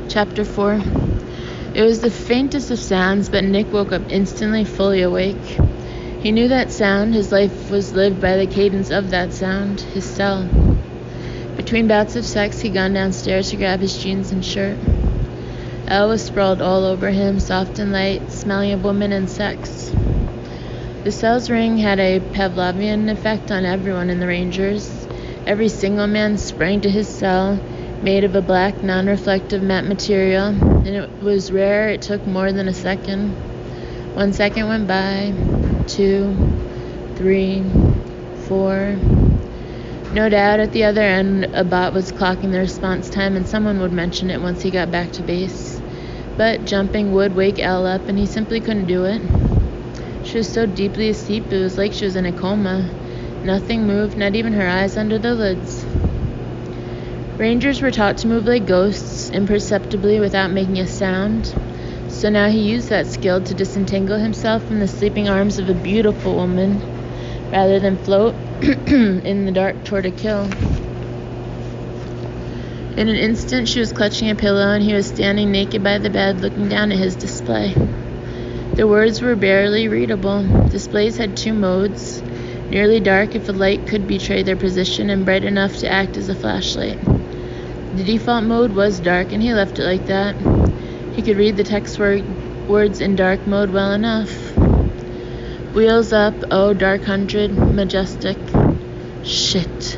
Chapter 4. It was the faintest of sounds, but Nick woke up instantly, fully awake. He knew that sound. His life was lived by the cadence of that sound. His cell. Between bouts of sex, he'd gone downstairs to grab his jeans and shirt. Elle was sprawled all over him, soft and light, smelling of woman and sex. The cell's ring had a Pavlovian effect on everyone in the Rangers. Every single man sprang to his cell, made of a black, non-reflective matte material, and it was rare it took more than a second. 1 second went by, 2, 3, 4. No doubt at the other end a bot was clocking the response time, and someone would mention it once he got back to base. But jumping would wake Elle up, and he simply couldn't do it. She was so deeply asleep it was like she was in a coma. Nothing moved, not even her eyes under the lids. Rangers were taught to move like ghosts, imperceptibly without making a sound. So now he used that skill to disentangle himself from the sleeping arms of a beautiful woman, rather than float in the dark toward a kill. In an instant, she was clutching a pillow, and he was standing naked by the bed, looking down at his display. The words were barely readable. Displays had 2 modes, nearly dark if a light could betray their position, and bright enough to act as a flashlight. The default mode was dark, and he left it like that. He could read the text words in dark mode well enough. Wheels up, oh, dark 100, majestic. Shit.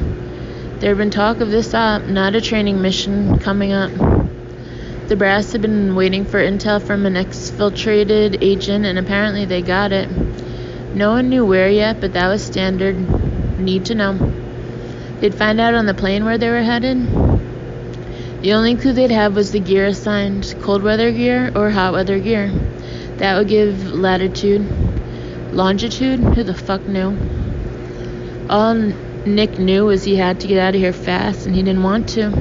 There had been talk of this op, not a training mission, coming up. The brass had been waiting for intel from an exfiltrated agent, and apparently they got it. No one knew where yet, but that was standard. Need to know. They'd find out on the plane where they were headed. The only clue they'd have was the gear assigned, cold weather gear or hot weather gear. That would give latitude. Longitude? Who the fuck knew? All Nick knew was he had to get out of here fast, and he didn't want to.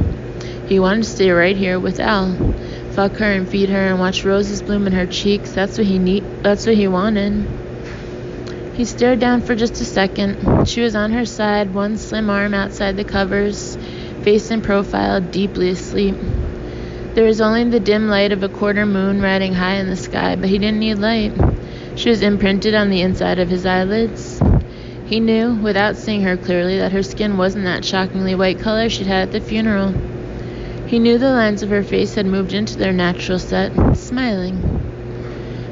He wanted to stay right here with Elle. Fuck her and feed her and watch roses bloom in her cheeks. That's what he wanted. He stared down for just a second. She was on her side, one slim arm outside the covers, face in profile, deeply asleep. There was only the dim light of a quarter moon riding high in the sky, but he didn't need light. She was imprinted on the inside of his eyelids. He knew, without seeing her clearly, that her skin wasn't that shockingly white color she'd had at the funeral. He knew the lines of her face had moved into their natural set, smiling.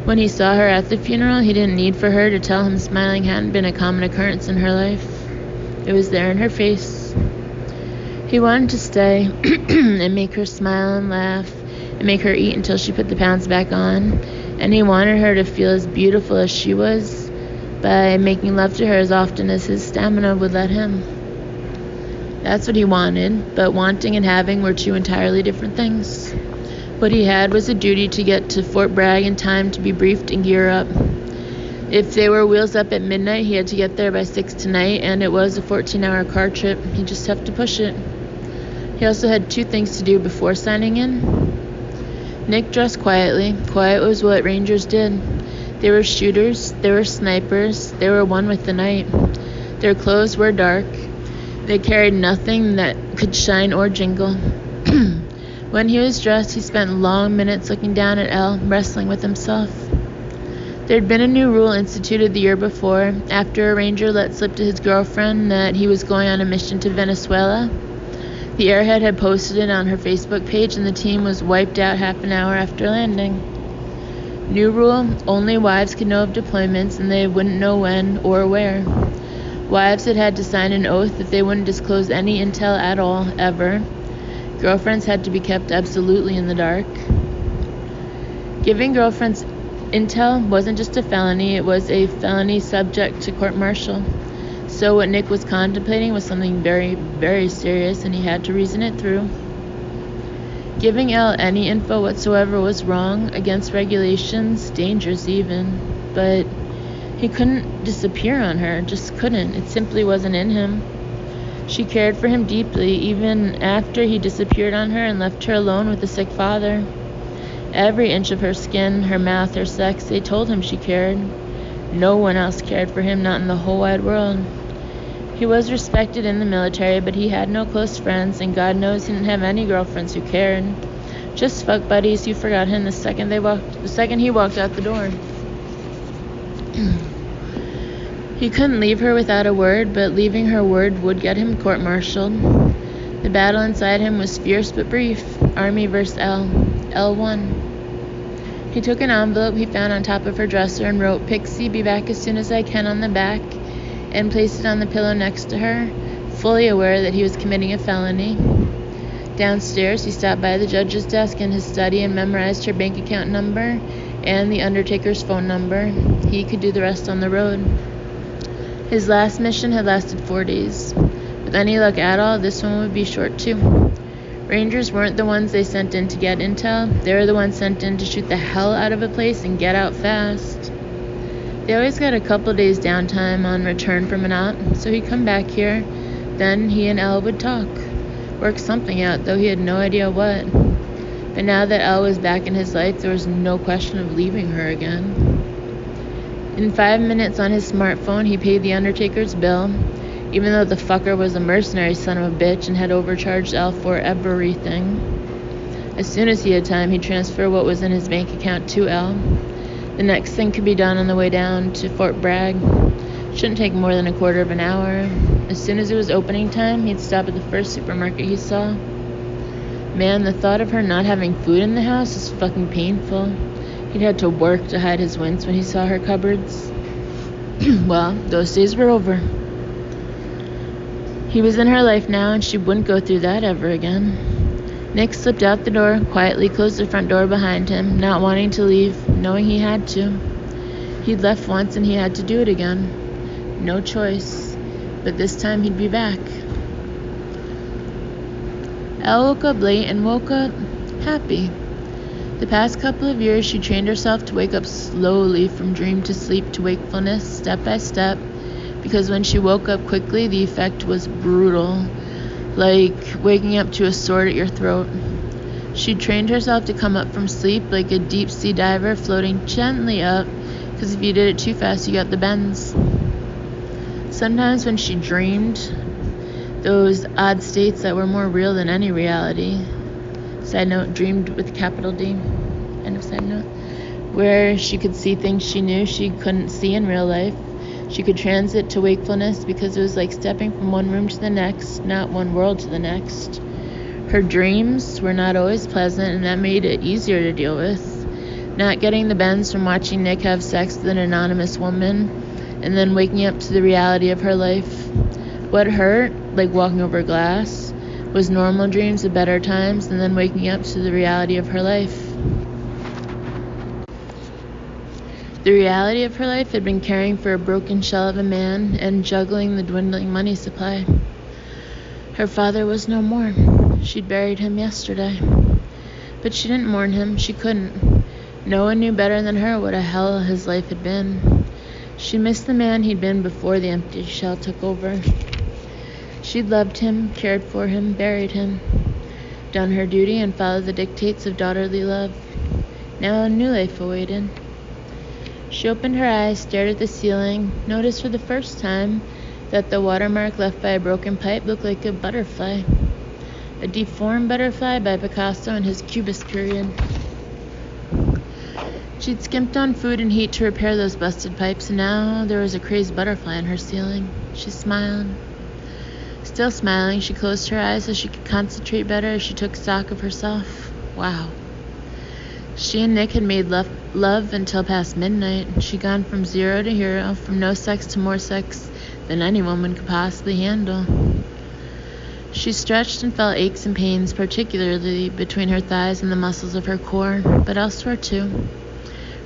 When he saw her at the funeral, he didn't need for her to tell him smiling hadn't been a common occurrence in her life. It was there in her face. He wanted to stay and make her smile and laugh and make her eat until she put the pounds back on, and he wanted her to feel as beautiful as she was by making love to her as often as his stamina would let him. That's what he wanted, but wanting and having were 2 entirely different things. What he had was a duty to get to Fort Bragg in time to be briefed and gear up. If they were wheels up at midnight, he had to get there by 6 tonight, and it was a 14-hour car trip. He'd just have to push it. He also had 2 things to do before signing in. Nick dressed quietly. Quiet was what Rangers did. They were shooters. They were snipers. They were one with the night. Their clothes were dark. They carried nothing that could shine or jingle. When he was dressed, he spent long minutes looking down at Elle, wrestling with himself. There'd been a new rule instituted the year before, after a ranger let slip to his girlfriend that he was going on a mission to Venezuela. The airhead had posted it on her Facebook page, and the team was wiped out half an hour after landing. New rule, only wives could know of deployments, and they wouldn't know when or where. Wives had to sign an oath that they wouldn't disclose any intel at all, ever. Girlfriends had to be kept absolutely in the dark. Giving girlfriends intel wasn't just a felony, it was a felony subject to court-martial. So what Nick was contemplating was something very, very serious, and he had to reason it through. Giving Elle any info whatsoever was wrong, against regulations, dangerous even, but he couldn't disappear on her, just couldn't. It simply wasn't in him. She cared for him deeply, even after he disappeared on her and left her alone with a sick father. Every inch of her skin, her mouth, her sex, they told him she cared. No one else cared for him, not in the whole wide world. He was respected in the military, but he had no close friends, and God knows he didn't have any girlfriends who cared. Just fuck buddies. You forgot him the second he walked out the door. He couldn't leave her without a word, but leaving her word would get him court-martialed. The battle inside him was fierce but brief. Army versus L. L won. He took an envelope he found on top of her dresser and wrote, "Pixie, be back as soon as I can," on the back, and placed it on the pillow next to her, fully aware that he was committing a felony. Downstairs, he stopped by the judge's desk in his study and memorized her bank account number and the undertaker's phone number. He could do the rest on the road. His last mission had lasted 4 days. With any luck at all, this one would be short too. Rangers weren't the ones they sent in to get intel. They were the ones sent in to shoot the hell out of a place and get out fast. They always got a couple days downtime on return from an op, so he'd come back here. Then he and Elle would talk. Work something out, though he had no idea what. But now that Elle was back in his life, there was no question of leaving her again. In 5 minutes on his smartphone, he paid the undertaker's bill, even though the fucker was a mercenary son of a bitch and had overcharged Elle for everything. As soon as he had time, he'd transfer what was in his bank account to Elle. The next thing could be done on the way down to Fort Bragg. Shouldn't take more than a quarter of an hour. As soon as it was opening time, he'd stop at the first supermarket he saw. Man, the thought of her not having food in the house was fucking painful. He'd had to work to hide his wince when he saw her cupboards. Well, those days were over. He was in her life now, and she wouldn't go through that ever again. Nick slipped out the door, quietly closed the front door behind him, not wanting to leave, knowing he had to. He'd left once and he had to do it again. No choice. But this time he'd be back. Elle woke up late and woke up happy. The past couple of years, she trained herself to wake up slowly from dream to sleep to wakefulness, step by step, because when she woke up quickly, the effect was brutal, like waking up to a sword at your throat. She trained herself to come up from sleep like a deep-sea diver floating gently up, because if you did it too fast, you got the bends. Sometimes when she dreamed, those odd states that were more real than any reality, side note, dreamed with capital D, end of side note, where she could see things she knew she couldn't see in real life. She could transit to wakefulness because it was like stepping from one room to the next, not one world to the next. Her dreams were not always pleasant, and that made it easier to deal with. Not getting the bends from watching Nick have sex with an anonymous woman, and then waking up to the reality of her life. What hurt, like walking over glass, was normal dreams of better times, and then waking up to the reality of her life. The reality of her life had been caring for a broken shell of a man and juggling the dwindling money supply. Her father was no more. She'd buried him yesterday. But she didn't mourn him. She couldn't. No one knew better than her what a hell his life had been. She missed the man he'd been before the empty shell took over. She'd loved him, cared for him, buried him, done her duty and followed the dictates of daughterly love. Now a new life awaited. She opened her eyes, stared at the ceiling, noticed for the first time that the watermark left by a broken pipe looked like a butterfly. A deformed butterfly by Picasso in his Cubist period. She'd skimped on food and heat to repair those busted pipes, and now there was a crazed butterfly in her ceiling. She smiled. Still smiling, she closed her eyes so she could concentrate better as she took stock of herself. Wow. She and Nick had made love until past midnight. She'd gone from 0 to hero, from no sex to more sex than any woman could possibly handle. She stretched and felt aches and pains, particularly between her thighs and the muscles of her core, but elsewhere too.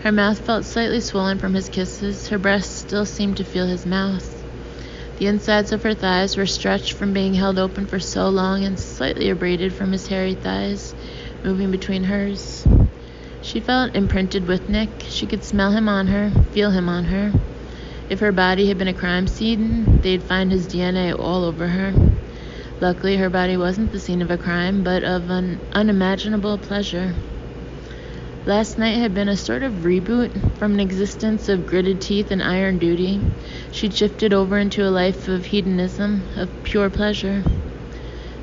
Her mouth felt slightly swollen from his kisses. Her breasts still seemed to feel his mouth. The insides of her thighs were stretched from being held open for so long and slightly abraded from his hairy thighs, moving between hers. She felt imprinted with Nick. She could smell him on her, feel him on her. If her body had been a crime scene, they'd find his DNA all over her. Luckily, her body wasn't the scene of a crime, but of an unimaginable pleasure. Last night had been a sort of reboot from an existence of gritted teeth and iron duty. She'd shifted over into a life of hedonism, of pure pleasure.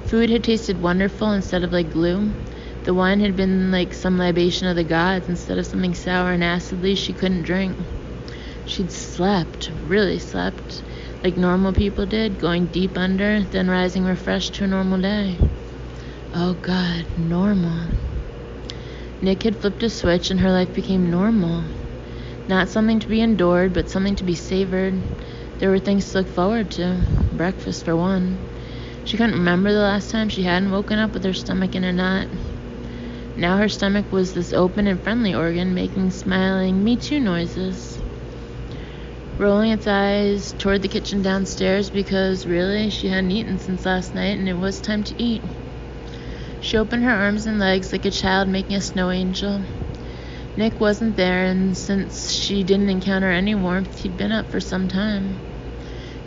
Food had tasted wonderful instead of like glue. The wine had been like some libation of the gods instead of something sour and acidly she couldn't drink. She'd slept, really slept, like normal people did, going deep under, then rising refreshed to a normal day. Oh God, normal. Nick had flipped a switch and her life became normal. Not something to be endured, but something to be savored. There were things to look forward to. Breakfast, for one. She couldn't remember the last time she hadn't woken up with her stomach in a knot. Now her stomach was this open and friendly organ, making smiling "me too" noises. Rolling its eyes toward the kitchen downstairs because, really, she hadn't eaten since last night and it was time to eat. She opened her arms and legs like a child making a snow angel. Nick wasn't there, and since she didn't encounter any warmth, he'd been up for some time.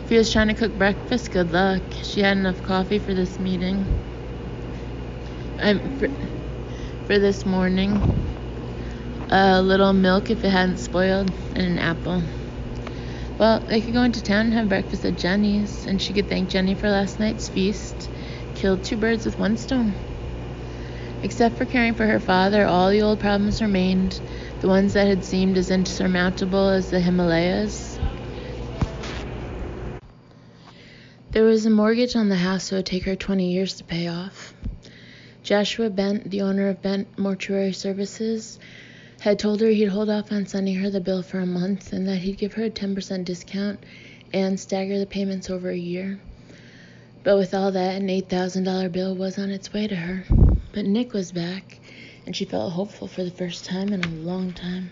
If he was trying to cook breakfast, good luck. She had enough coffee for this meeting. For this morning. A little milk if it hadn't spoiled, and an apple. Well, they could go into town and have breakfast at Jenny's, and she could thank Jenny for last night's feast. Killed 2 birds with 1 stone. Except for caring for her father, all the old problems remained, the ones that had seemed as insurmountable as the Himalayas. There was a mortgage on the house that would take her 20 years to pay off. Joshua Bent, the owner of Bent Mortuary Services, had told her he'd hold off on sending her the bill for a month and that he'd give her a 10% discount and stagger the payments over a year. But with all that, an $8,000 bill was on its way to her. But Nick was back, and she felt hopeful for the first time in a long time.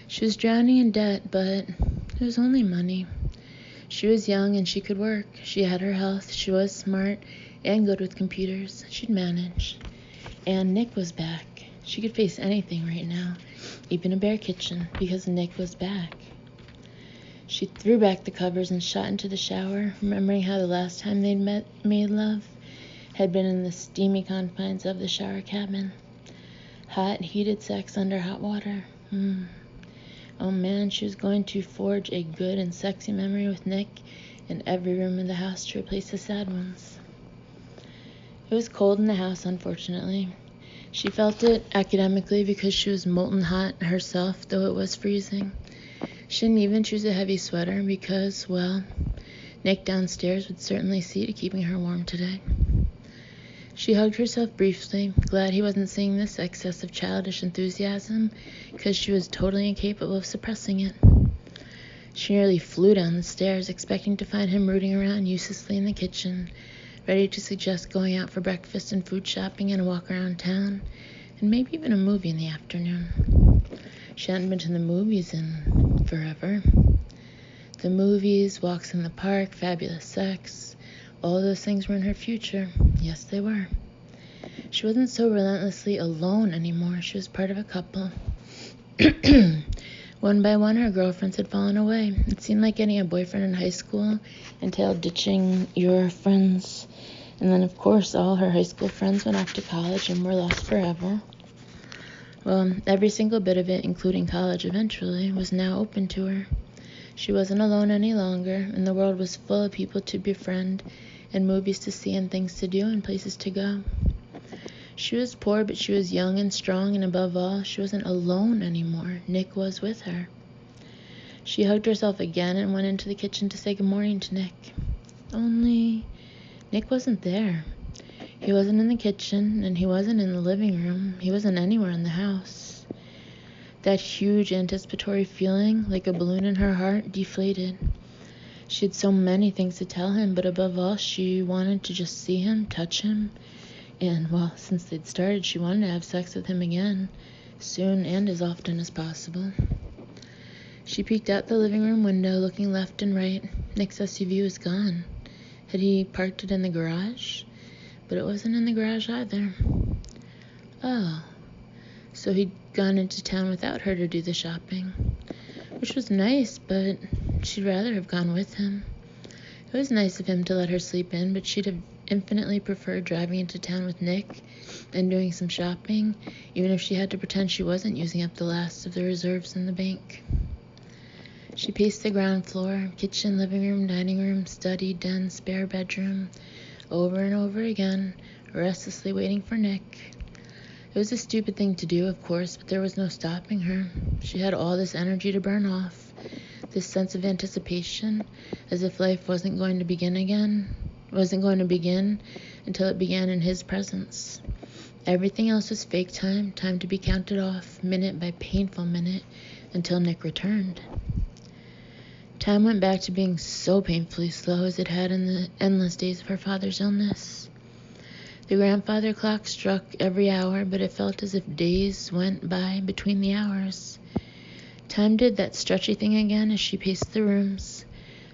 She was drowning in debt, but it was only money. She was young and she could work. She had her health. She was smart and good with computers. She'd manage. And Nick was back. She could face anything right now, even a bare kitchen, because Nick was back. She threw back the covers and shot into the shower, remembering how the last time they'd made love had been in the steamy confines of the shower cabin. Hot, heated sex under hot water. Oh man, she was going to forge a good and sexy memory with Nick in every room in the house to replace the sad ones. It was cold in the house, unfortunately. She felt it academically because she was molten hot herself, though it was freezing. She didn't even choose a heavy sweater because, well, Nick downstairs would certainly see to keeping her warm today. She hugged herself briefly, glad he wasn't seeing this excess of childish enthusiasm, because she was totally incapable of suppressing it. She nearly flew down the stairs, expecting to find him rooting around uselessly in the kitchen, ready to suggest going out for breakfast and food shopping and a walk around town, and maybe even a movie in the afternoon. She hadn't been to the movies in forever. The movies, walks in the park, fabulous sex, all those things were in her future. Yes, they were. She wasn't so relentlessly alone anymore. She was part of a couple. One by one, her girlfriends had fallen away. It seemed like getting a boyfriend in high school entailed ditching your friends. And then, of course, all her high school friends went off to college and were lost forever. Well, every single bit of it, including college eventually, was now open to her. She wasn't alone any longer, and the world was full of people to befriend, and movies to see, and things to do, and places to go. She was poor, but she was young and strong, and above all, she wasn't alone anymore. Nick was with her. She hugged herself again and went into the kitchen to say good morning to Nick. Only Nick wasn't there. He wasn't in the kitchen, and he wasn't in the living room. He wasn't anywhere in the house. That huge anticipatory feeling, like a balloon in her heart, deflated. She had so many things to tell him, but above all, she wanted to just see him, touch him, and, well, since they'd started, she wanted to have sex with him again, soon and as often as possible. She peeked out the living room window, looking left and right. Nick's SUV was gone. Had he parked it in the garage? But it wasn't in the garage either. Oh, so he'd gone into town without her to do the shopping, which was nice, but she'd rather have gone with him. It was nice of him to let her sleep in, but she'd have infinitely preferred driving into town with Nick and doing some shopping, even if she had to pretend she wasn't using up the last of the reserves in the bank. She paced the ground floor, kitchen, living room, dining room, study, den, spare bedroom, over and over again, restlessly waiting for Nick. It was a stupid thing to do, of course, but there was no stopping her. She had all this energy to burn off, this sense of anticipation, as if life wasn't going to begin until it began in his presence. Everything else was fake time to be counted off, minute by painful minute, until Nick returned. Time went back to being so painfully slow as it had in the endless days of her father's illness. The grandfather clock struck every hour, but it felt as if days went by between the hours. Time did that stretchy thing again as she paced the rooms,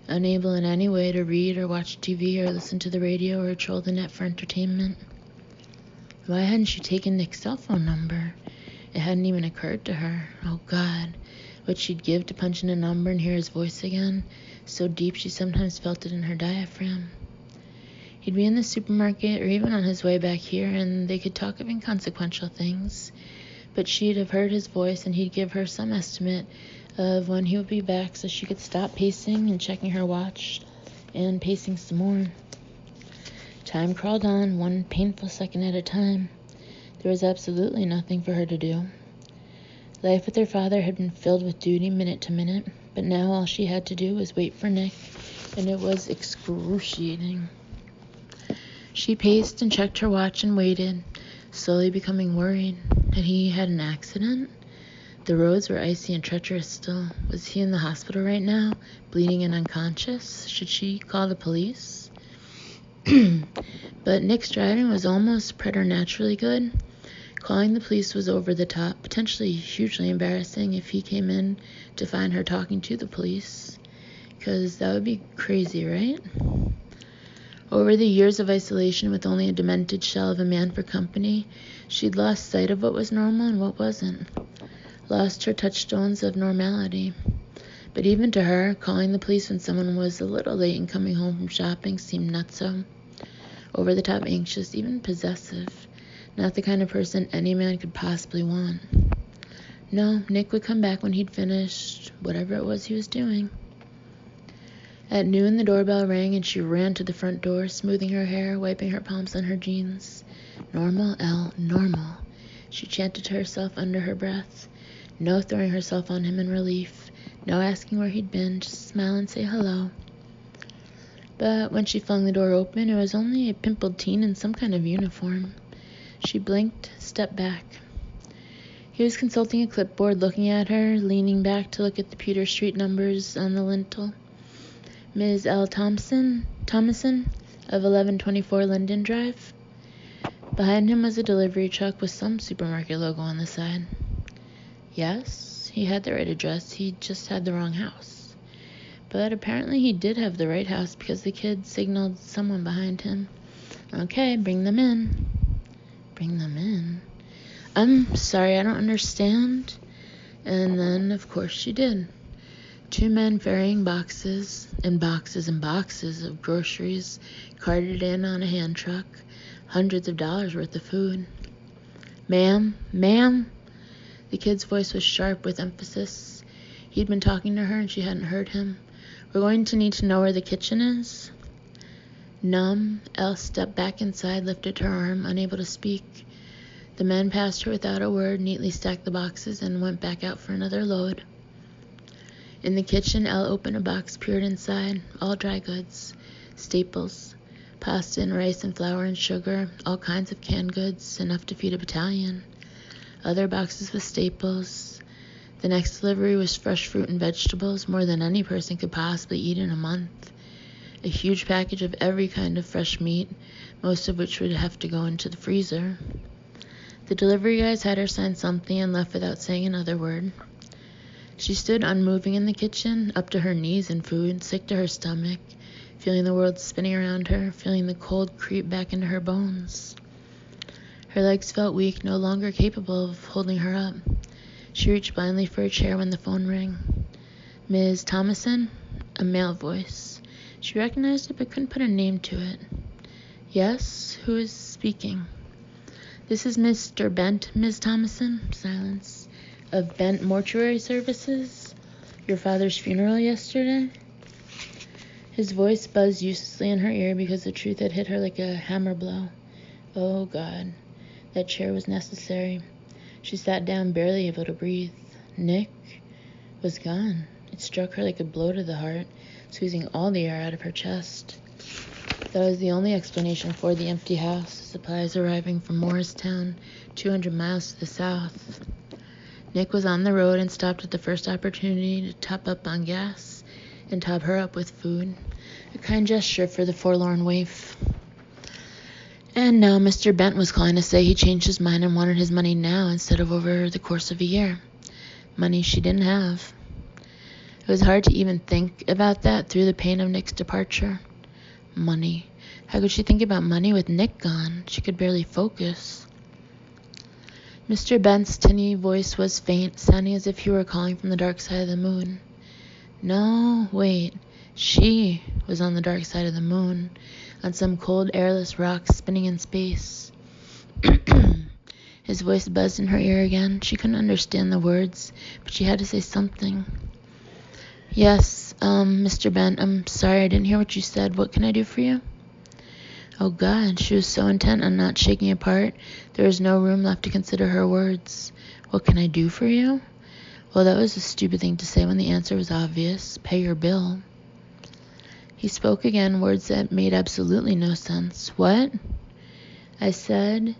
unable in any way to read or watch TV or listen to the radio or troll the net for entertainment. Why hadn't she taken Nick's cell phone number? It hadn't even occurred to her. Oh, God, what she'd give to punch in a number and hear his voice again, so deep she sometimes felt it in her diaphragm. He'd be in the supermarket or even on his way back here, and they could talk of inconsequential things, but she'd have heard his voice, and he'd give her some estimate of when he would be back so she could stop pacing and checking her watch and pacing some more. Time crawled on, one painful second at a time. There was absolutely nothing for her to do. Life with her father had been filled with duty minute to minute, but now all she had to do was wait for Nick, and it was excruciating. She paced and checked her watch and waited, slowly becoming worried. Had he had an accident? The roads were icy and treacherous still. Was he in the hospital right now, bleeding and unconscious? Should she call the police? But Nick's driving was almost preternaturally good. Calling the police was over the top, potentially hugely embarrassing if he came in to find her talking to the police, because that would be crazy, right? Over the years of isolation with only a demented shell of a man for company, she'd lost sight of what was normal and what wasn't. Lost her touchstones of normality. But even to her, calling the police when someone was a little late and coming home from shopping seemed nutso. Over the top anxious, even possessive. Not the kind of person any man could possibly want. No, Nick would come back when he'd finished whatever it was he was doing. At noon, the doorbell rang and she ran to the front door, smoothing her hair, wiping her palms on her jeans. Normal, Elle, normal, she chanted to herself under her breath. No throwing herself on him in relief. No asking where he'd been, just smile and say hello. But when she flung the door open, it was only a pimpled teen in some kind of uniform. She blinked, stepped back. He was consulting a clipboard, looking at her, leaning back to look at the pewter street numbers on the lintel. Ms. L. Thomason of 1124 Linden Drive. Behind him was a delivery truck with some supermarket logo on the side. Yes, he had the right address, he just had the wrong house. But apparently he did have the right house because the kid signaled someone behind him. Okay, bring them in. Bring them in? I'm sorry, I don't understand. And then, of course, she did. 2 men ferrying boxes and boxes and boxes of groceries carted in on a hand truck. Hundreds of dollars worth of food. Ma'am? The kid's voice was sharp with emphasis. He'd been talking to her and she hadn't heard him. We're going to need to know where the kitchen is. Numb, Elle stepped back inside, lifted her arm, unable to speak. The men passed her without a word, neatly stacked the boxes, and went back out for another load. In the kitchen, Elle opened a box, peered inside, all dry goods, staples, pasta and rice and flour and sugar, all kinds of canned goods, enough to feed a battalion. Other boxes with staples. The next delivery was fresh fruit and vegetables, more than any person could possibly eat in a month. A huge package of every kind of fresh meat, most of which would have to go into the freezer. The delivery guys had her sign something and left without saying another word. She stood unmoving in the kitchen, up to her knees in food, sick to her stomach, feeling the world spinning around her, feeling the cold creep back into her bones. Her legs felt weak, no longer capable of holding her up. She reached blindly for a chair when the phone rang. Ms. Thomason? A male voice. She recognized it but couldn't put a name to it. Yes? Who is speaking? This is Mr. Bent, Ms. Thomason. Silence. Of Bent Mortuary Services? Your father's funeral yesterday? His voice buzzed uselessly in her ear because the truth had hit her like a hammer blow. Oh, God. That chair was necessary. She sat down, barely able to breathe. Nick was gone. It struck her like a blow to the heart, squeezing all the air out of her chest. That was the only explanation for the empty house, supplies arriving from Morristown, 200 miles to the south. Nick was on the road and stopped at the first opportunity to top up on gas and top her up with food, a kind gesture for the forlorn waif. And now Mr. Bent was calling to say he changed his mind and wanted his money now instead of over the course of a year. Money she didn't have. It was hard to even think about that through the pain of Nick's departure. Money. How could she think about money with Nick gone? She could barely focus. Mr. Bent's tinny voice was faint, sounding as if he were calling from the dark side of the moon. No, wait. She was on the dark side of the moon, on some cold, airless rock spinning in space. His voice buzzed in her ear again. She couldn't understand the words, but she had to say something. Yes, Mr. Bent, I'm sorry, I didn't hear what you said. What can I do for you? Oh, God, she was so intent on not shaking apart, there was no room left to consider her words. What can I do for you? Well, that was a stupid thing to say when the answer was obvious. Pay your bill. He spoke again, words that made absolutely no sense. What? I said,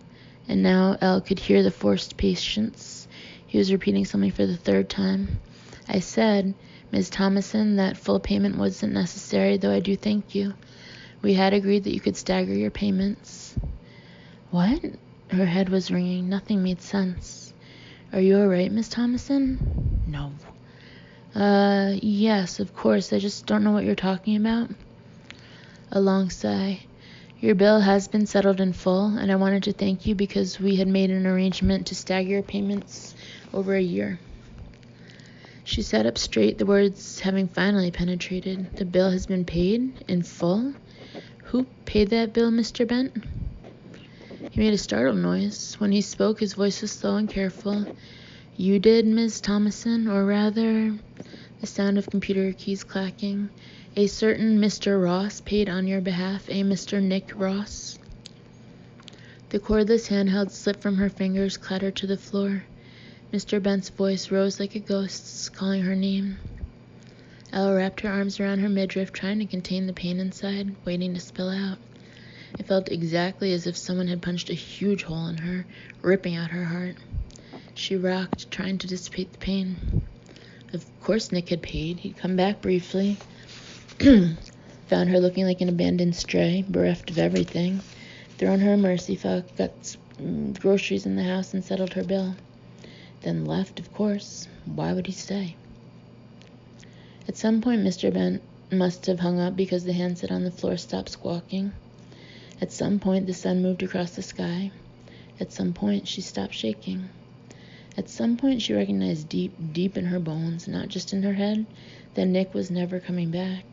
and now Elle could hear the forced patience. He was repeating something for the third time. I said, Ms. Thomason, that full payment wasn't necessary, though I do thank you. We had agreed that you could stagger your payments. What? Her head was ringing. Nothing made sense. Are you all right, Miss Thomason? No. Yes, of course. I just don't know what you're talking about. A long sigh. Your bill has been settled in full, and I wanted to thank you because we had made an arrangement to stagger your payments over a year. She sat up straight, the words having finally penetrated. The bill has been paid in full? Who paid that bill, Mr. Bent? He made a startled noise. When he spoke, his voice was slow and careful. You did, Miss Thomason, or rather, the sound of computer keys clacking. A certain Mr. Ross paid on your behalf, a Mr. Nick Ross. The cordless handheld slipped from her fingers, clattered to the floor. Mr. Bent's voice rose like a ghost's, calling her name. Elle wrapped her arms around her midriff, trying to contain the pain inside, waiting to spill out. It felt exactly as if someone had punched a huge hole in her, ripping out her heart. She rocked, trying to dissipate the pain. Of course Nick had paid. He'd come back briefly, found her looking like an abandoned stray, bereft of everything, thrown her a mercy fuck, got groceries in the house and settled her bill. Then left, of course. Why would he stay? At some point, Mr. Bent must have hung up because the handset on the floor stopped squawking. At some point, the sun moved across the sky. At some point, she stopped shaking. At some point, she recognized deep, deep in her bones, not just in her head, that Nick was never coming back.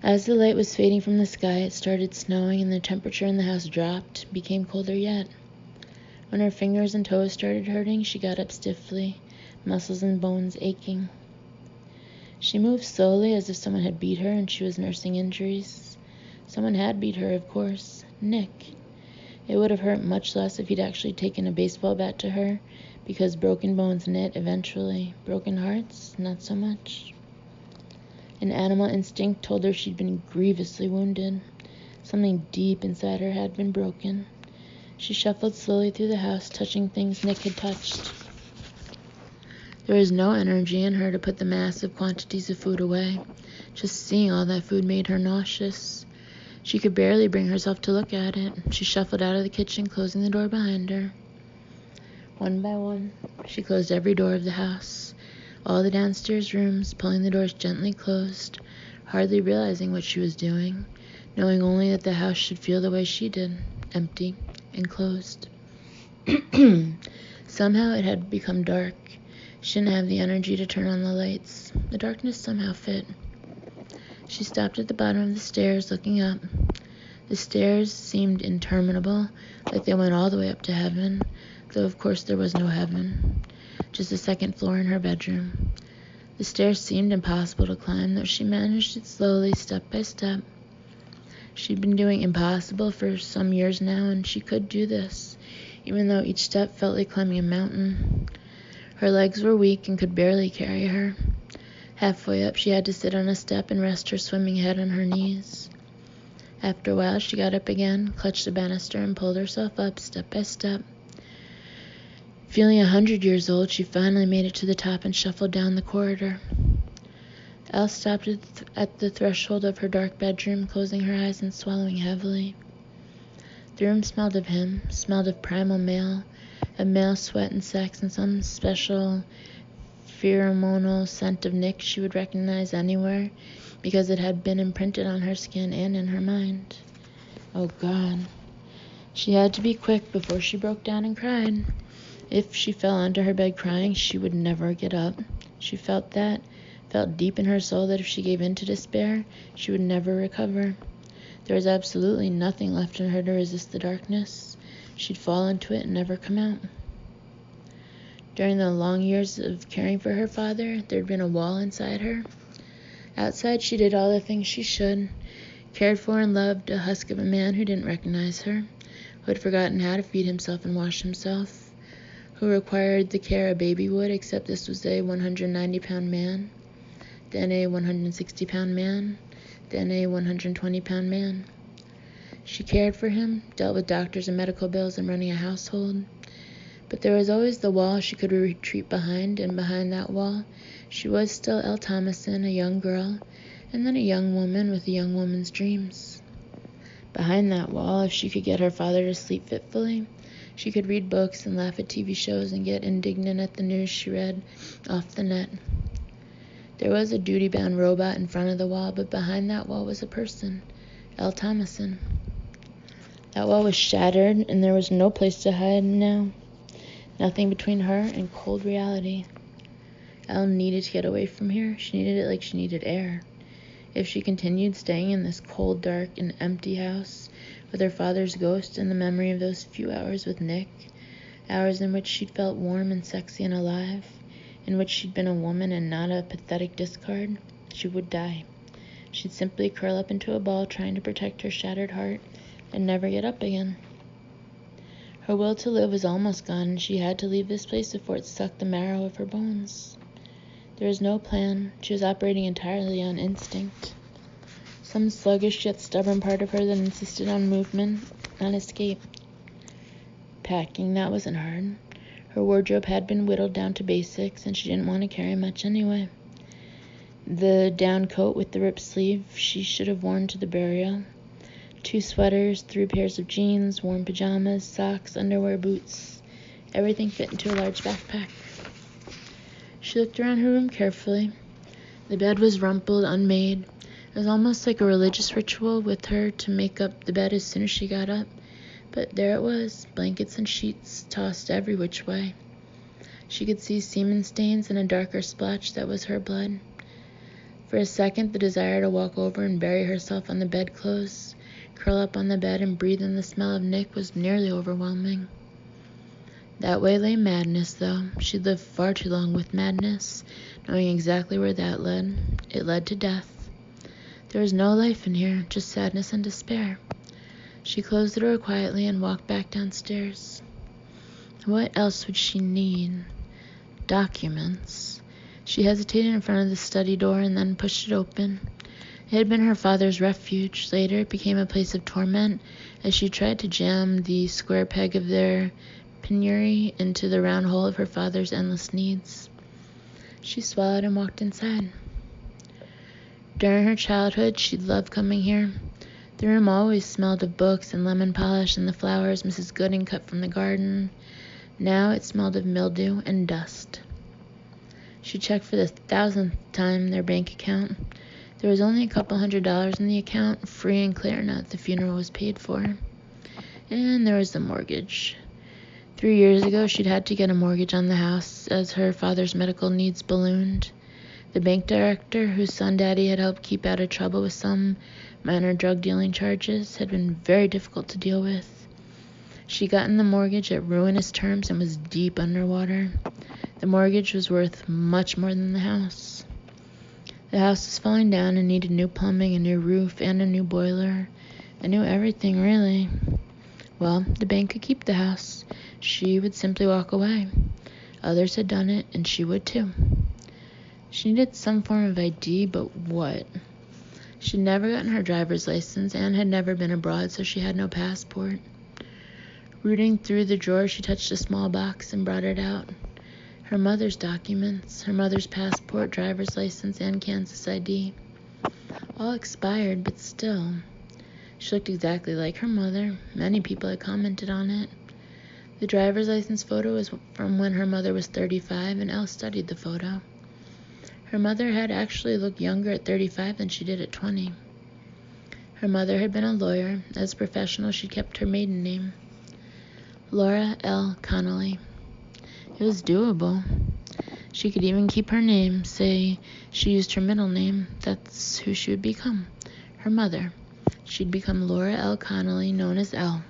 As the light was fading from the sky, it started snowing and the temperature in the house dropped, became colder yet. When her fingers and toes started hurting, she got up stiffly, muscles and bones aching. She moved slowly as if someone had beat her and she was nursing injuries. Someone had beat her, of course. Nick. It would have hurt much less if he'd actually taken a baseball bat to her, because broken bones knit eventually. Broken hearts, not so much. An animal instinct told her she'd been grievously wounded. Something deep inside her had been broken. She shuffled slowly through the house, touching things Nick had touched. There was no energy in her to put the massive quantities of food away. Just seeing all that food made her nauseous. She could barely bring herself to look at it. She shuffled out of the kitchen, closing the door behind her. One by one, she closed every door of the house, all the downstairs rooms, pulling the doors gently closed, hardly realizing what she was doing, knowing only that the house should feel the way she did, empty and closed. Somehow it had become dark. She didn't have the energy to turn on the lights. The darkness somehow fit. She stopped at the bottom of the stairs, looking up. The stairs seemed interminable, like they went all the way up to heaven, though of course there was no heaven, just a second floor in her bedroom. The stairs seemed impossible to climb, though she managed it slowly, step by step. She'd been doing impossible for some years now, and she could do this, even though each step felt like climbing a mountain. Her legs were weak and could barely carry her. Halfway up, she had to sit on a step and rest her swimming head on her knees. After a while, she got up again, clutched the banister, and pulled herself up step by step. Feeling 100 years old, she finally made it to the top and shuffled down the corridor. Elle stopped at the threshold of her dark bedroom, closing her eyes and swallowing heavily. The room smelled of him, smelled of primal male, of male sweat and sex, and some special pheromonal scent of Nick she would recognize anywhere because it had been imprinted on her skin and in her mind. Oh, God. She had to be quick before she broke down and cried. If she fell onto her bed crying, she would never get up. She felt deep in her soul that if she gave in to despair, she would never recover. There was absolutely nothing left in her to resist the darkness. She'd fall into it and never come out. During the long years of caring for her father, there'd been a wall inside her. Outside, she did all the things she should, cared for and loved a husk of a man who didn't recognize her, who had forgotten how to feed himself and wash himself, who required the care a baby would, except this was a 190-pound man, then a 160-pound man, then a 120-pound man. She cared for him, dealt with doctors and medical bills and running a household. But there was always the wall she could retreat behind, and behind that wall, she was still Elle Thomason, a young girl, and then a young woman with a young woman's dreams. Behind that wall, if she could get her father to sleep fitfully, she could read books and laugh at TV shows and get indignant at the news she read off the net. There was a duty-bound robot in front of the wall, but behind that wall was a person, Elle Thomason. That wall was shattered, and there was no place to hide now. Nothing between her and cold reality. Elle needed to get away from here. She needed it like she needed air. If she continued staying in this cold, dark, and empty house with her father's ghost and the memory of those few hours with Nick, hours in which she'd felt warm and sexy and alive, in which she'd been a woman and not a pathetic discard, she would die. She'd simply curl up into a ball trying to protect her shattered heart and never get up again. Her will to live was almost gone, and she had to leave this place before it sucked the marrow of her bones. There was no plan. She was operating entirely on instinct. Some sluggish yet stubborn part of her that insisted on movement, on escape. Packing, that wasn't hard. Her wardrobe had been whittled down to basics, and she didn't want to carry much anyway. The down coat with the ripped sleeve she should have worn to the burial. 2 sweaters, 3 pairs of jeans, warm pajamas, socks, underwear, boots. Everything fit into a large backpack. She looked around her room carefully. The bed was rumpled, unmade. It was almost like a religious ritual with her to make up the bed as soon as she got up. But there it was, blankets and sheets tossed every which way. She could see semen stains and a darker splotch that was her blood. For a second, the desire to walk over and bury herself on the bedclothes, curl up on the bed and breathe in the smell of Nick was nearly overwhelming. That way lay madness, though. She'd lived far too long with madness, knowing exactly where that led. It led to death. There was no life in here, just sadness and despair. She closed the door quietly and walked back downstairs. What else would she need? Documents. She hesitated in front of the study door and then pushed it open. It had been her father's refuge. Later, it became a place of torment as she tried to jam the square peg of their penury into the round hole of her father's endless needs. She swallowed and walked inside. During her childhood, she'd loved coming here. The room always smelled of books and lemon polish and the flowers Mrs. Gooding cut from the garden. Now it smelled of mildew and dust. She checked for the 1,000th time their bank account. There was only a couple $100 in the account, free and clear now that the funeral was paid for. And there was the mortgage. 3 years ago, she'd had to get a mortgage on the house as her father's medical needs ballooned. The bank director, whose son Daddy had helped keep out of trouble with some minor drug dealing charges, had been very difficult to deal with. She'd gotten the mortgage at ruinous terms and was deep underwater. The mortgage was worth much more than the house. The house was falling down and needed new plumbing, a new roof, and a new boiler. I knew everything, really. Well, the bank could keep the house. She would simply walk away. Others had done it, and she would too. She needed some form of ID, but what? She'd never gotten her driver's license and had never been abroad, so she had no passport. Rooting through the drawer, she touched a small box and brought it out. Her mother's documents, her mother's passport, driver's license, and Kansas ID. All expired, but still. She looked exactly like her mother. Many people had commented on it. The driver's license photo was from when her mother was 35, and Elle studied the photo. Her mother had actually looked younger at 35 than she did at 20. Her mother had been a lawyer. As a professional, she kept her maiden name, Laura L. Connolly. It was doable. She could even keep her name. Say she used her middle name. That's who she would become. Her mother. She'd become Laura L. Connolly, known as Elle.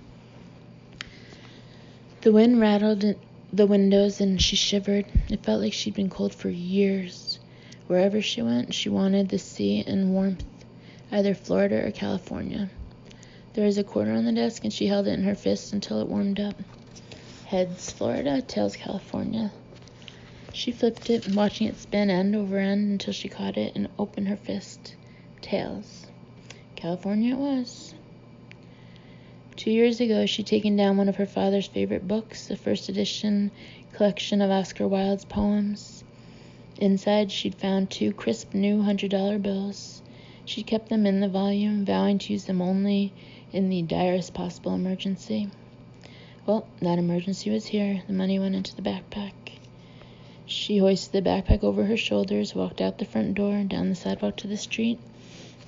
The wind rattled the windows and she shivered. It felt like she'd been cold for years. Wherever she went, she wanted the sea and warmth, either Florida or California. There was a quarter on the desk and she held it in her fist until it warmed up. Heads, Florida, tails, California. She flipped it, watching it spin end over end until she caught it and opened her fist. Tails. California it was. 2 years ago, she'd taken down one of her father's favorite books, the first edition collection of Oscar Wilde's poems. Inside, she'd found 2 crisp new $100 bills. She'd kept them in the volume, vowing to use them only in the direst possible emergency. Well, that emergency was here. The money went into the backpack. She hoisted the backpack over her shoulders, walked out the front door, down the sidewalk to the street,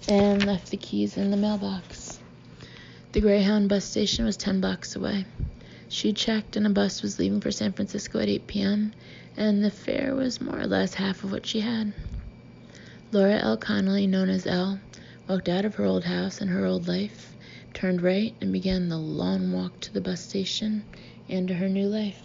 and left the keys in the mailbox. The Greyhound bus station was 10 blocks away. She checked, and a bus was leaving for San Francisco at 8 p.m., and the fare was more or less half of what she had. Laura L. Connolly, known as Elle, walked out of her old house and her old life, turned right, and began the long walk to the bus station and to her new life.